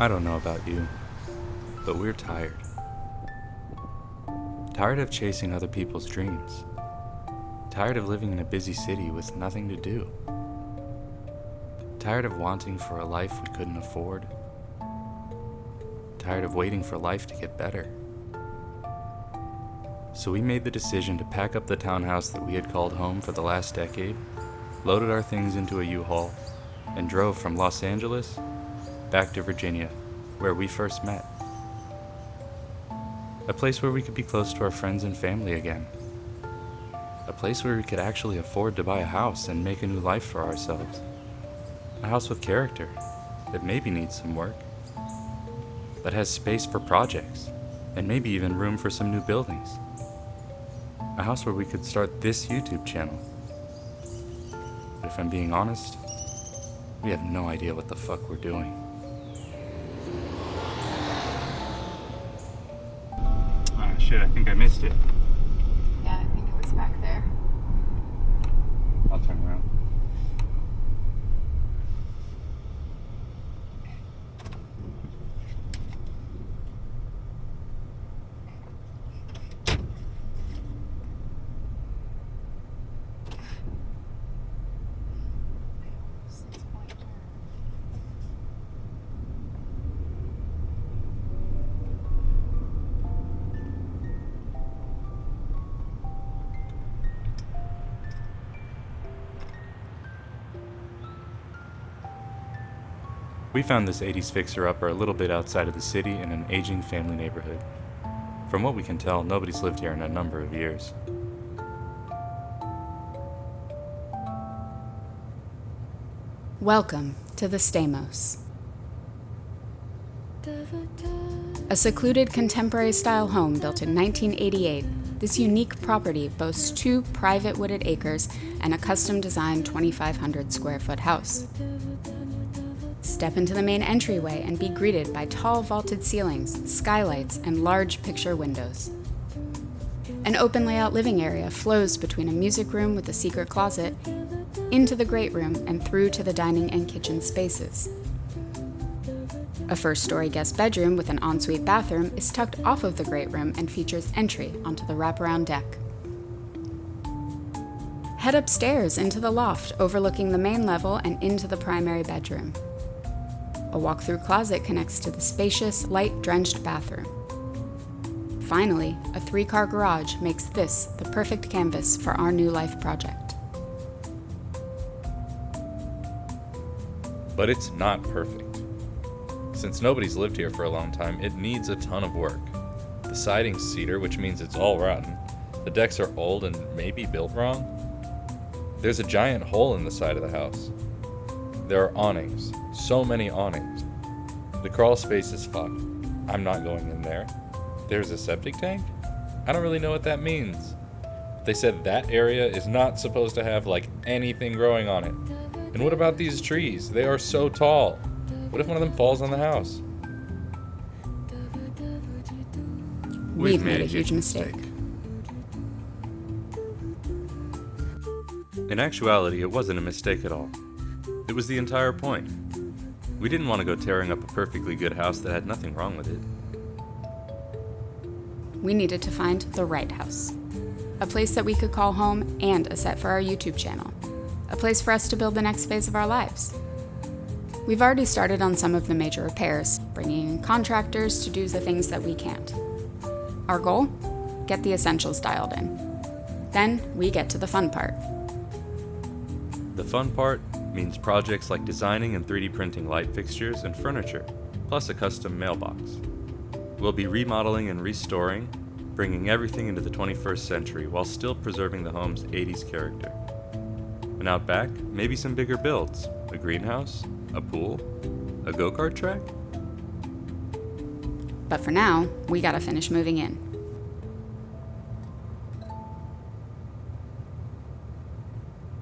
I don't know about you, but we're tired. Tired of chasing other people's dreams. Tired of living in a busy city with nothing to do. Tired of wanting for a life we couldn't afford. Tired of waiting for life to get better. So we made the decision to pack up the townhouse that we had called home for the last decade, loaded our things into a U-Haul, and drove from Los Angeles back to Virginia, where we first met. A place where we could be close to our friends and family again. A place where we could actually afford to buy a house and make a new life for ourselves. A house with character that maybe needs some work, that has space for projects, and maybe even room for some new buildings. A house where we could start this YouTube channel. But if I'm being honest, we have no idea what the fuck we're doing. Ah, shit, I think I missed it. Yeah, I think it was back there. I'll turn around. We found this 80s fixer-upper a little bit outside of the city in an aging family neighborhood. From what we can tell, nobody's lived here in a number of years. Welcome to the Stamos. A secluded contemporary-style home built in 1988, this unique property boasts 2 private wooded acres and a custom-designed 2,500 square foot house. Step into the main entryway and be greeted by tall vaulted ceilings, skylights, and large picture windows. An open layout living area flows between a music room with a secret closet, into the great room, and through to the dining and kitchen spaces. A first-story guest bedroom with an ensuite bathroom is tucked off of the great room and features entry onto the wraparound deck. Head upstairs into the loft overlooking the main level and into the primary bedroom. A walk-through closet connects to the spacious, light-drenched bathroom. Finally, a 3-car garage makes this the perfect canvas for our new life project. But it's not perfect. Since nobody's lived here for a long time, it needs a ton of work. The siding's cedar, which means it's all rotten. The decks are old and maybe built wrong. There's a giant hole in the side of the house. There are awnings, so many awnings. The crawl space is fucked. I'm not going in there. There's a septic tank? I don't really know what that means. They said that area is not supposed to have anything growing on it. And what about these trees? They are so tall. What if one of them falls on the house? We've made a huge mistake. In actuality, it wasn't a mistake at all. It was the entire point. We didn't want to go tearing up a perfectly good house that had nothing wrong with it. We needed to find the right house. A place that we could call home and a set for our YouTube channel. A place for us to build the next phase of our lives. We've already started on some of the major repairs, bringing in contractors to do the things that we can't. Our goal? Get the essentials dialed in. Then we get to the fun part. The fun part means projects like designing and 3D printing light fixtures and furniture, plus a custom mailbox. We'll be remodeling and restoring, bringing everything into the 21st century while still preserving the home's 80s character. And out back, maybe some bigger builds, a greenhouse, a pool, a go-kart track? But for now, we gotta finish moving in.